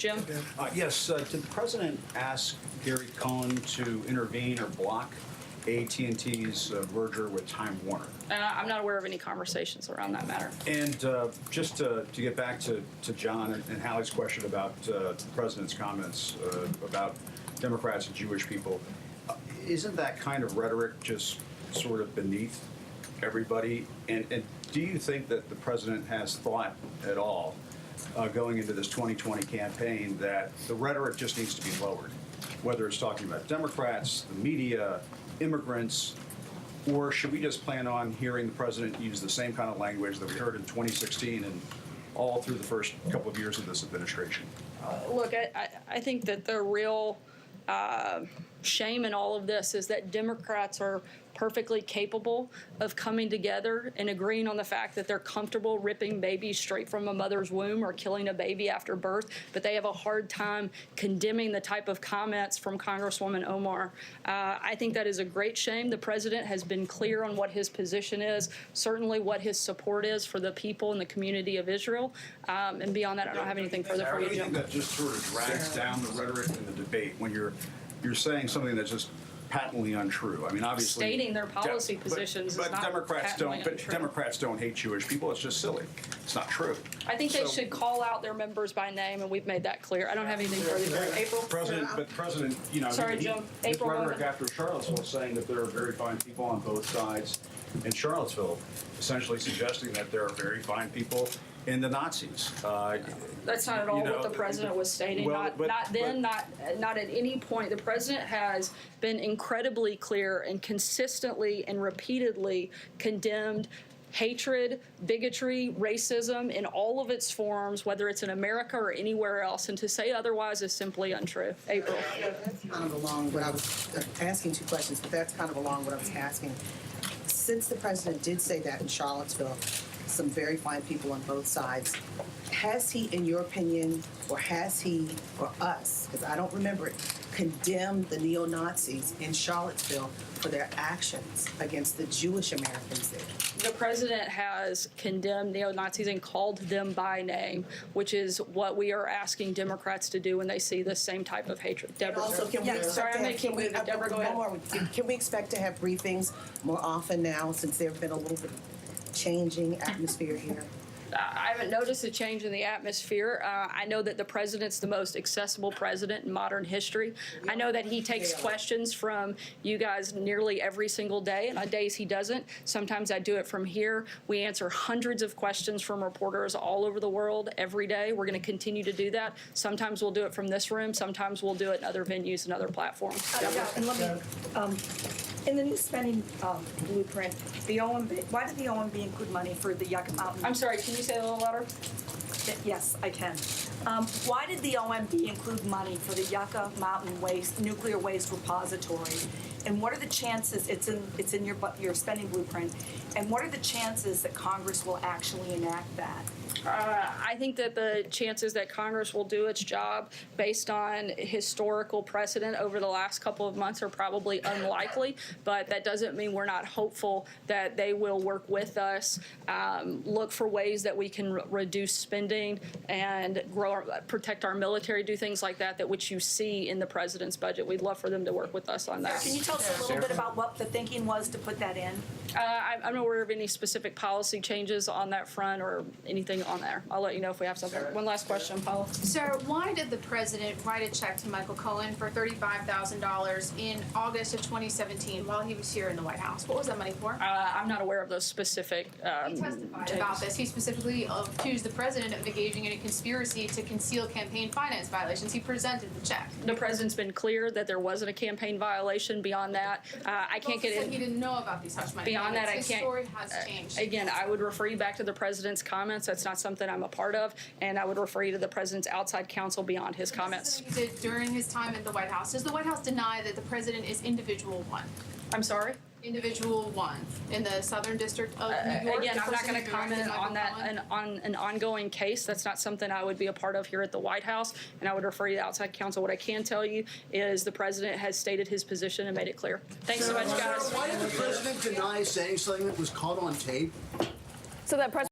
Jim? Yes, did the president ask Gary Cohn to intervene or block AT&T's merger with Time Warner? I'm not aware of any conversations around that matter. And just to get back to John and Hallie's question about the president's comments about Democrats and Jewish people, isn't that kind of rhetoric just sort of beneath everybody? And do you think that the president has thought at all going into this 2020 campaign that the rhetoric just needs to be lowered, whether it's talking about Democrats, the media, immigrants, or should we just plan on hearing the president use the same kind of language that we heard in 2016 and all through the first couple of years of this administration? Look, I think that the real shame in all of this is that Democrats are perfectly capable of coming together and agreeing on the fact that they're comfortable ripping babies straight from a mother's womb or killing a baby after birth, but they have a hard time condemning the type of comments from Congresswoman Omar. I think that is a great shame. The president has been clear on what his position is, certainly what his support is for the people and the community of Israel. And beyond that, I don't have anything further for you, I Jim. think that just sort of drags down the rhetoric in the debate when you're saying something that's just patently untrue. I mean, obviously, Stating their policy positions but is not Democrats patently don't. But untrue. Democrats don't hate Jewish people. It's just silly. It's not true. I think they So- should call out their members by name, and we've made that clear. I don't have anything further for you. April? President, you know, Sorry, Jim. his April, rhetoric go ahead. after Charlottesville saying that there are very fine people on both sides in Charlottesville, essentially suggesting that there are very fine people in the Nazis. That's not at all You know, what the president was stating. well, not but- then, not at any point. The president has been incredibly clear and consistently and repeatedly condemned hatred, bigotry, racism in all of its forms, whether it's in America or anywhere else. And to say otherwise is simply untrue. April. That's kind of along what I was asking, two questions, but that's kind of along what I was asking. Since the president did say that in Charlottesville, some very fine people on both sides, has he, in your opinion, or has he, or us, because I don't remember it, condemned the neo-Nazis in Charlottesville for their actions against the Jewish Americans there? The president has condemned neo-Nazis and called them by name, which is what we are asking Democrats to do when they see the same type of hatred. Deborah. Also, can we Yeah, expect sorry, to I'm have, making it. Deborah, go ahead. Can we expect to have briefings more often now, since there have been a little bit of changing atmosphere here? I haven't noticed a change in the atmosphere. I know that the president's the most accessible president in modern history. I know that he takes questions from you guys nearly every single day, and on days he doesn't, sometimes I do it from here. We answer hundreds of questions from reporters all over the world every day. We're going to continue to do that. Sometimes we'll do it from this room. Sometimes we'll do it in other venues and other platforms. Yeah, and let me, in the new spending blueprint, the OMB, why did the OMB include money for the Yucca Mountain? I'm sorry, can you say it a little louder? Yes, I can. Why did the OMB include money for the Yucca Mountain nuclear waste repository? And what are the chances, it's in your spending blueprint, and what are the chances that Congress will actually enact that? I think that the chances that Congress will do its job based on historical precedent over the last couple of months are probably unlikely, but that doesn't mean we're not hopeful that they will work with us, look for ways that we can reduce spending and protect our military, do things like that, which you see in the president's budget. We'd love for them to work with us on that. Can you tell us a little bit about what the thinking was to put that in? I'm not aware of any specific policy changes on that front or anything on there. I'll let you know if we have something. One last question, Paula. Sir, why did the president write a check to Michael Cohen for $35,000 in August of 2017 while he was here in the White House? What was that money for? I'm not aware of those specific He testified about this. He specifically accused the president of engaging in a conspiracy to conceal campaign finance violations. He presented the check. The president's been clear that there wasn't a campaign violation. Beyond that, I can't get He in. didn't know about these hush money Beyond that, I payments. can't. His story has changed. Again, I would refer you back to the president's comments. That's not something I'm a part of, and I would refer you to the president's outside counsel beyond his comments. This is what he did during his time at the White House. Does the White House deny that the president is Individual ONE? I'm sorry. Individual ONE in the Southern District of New York. Again, the I'm not person going to who directed comment Michael on that Cohen? on an ongoing case. That's not something I would be a part of here at the White House, and I would refer you to outside counsel. What I can tell you is the president has stated his position and made it clear. Thanks so much, guys. Why did the president deny saying something that was caught on tape? So that press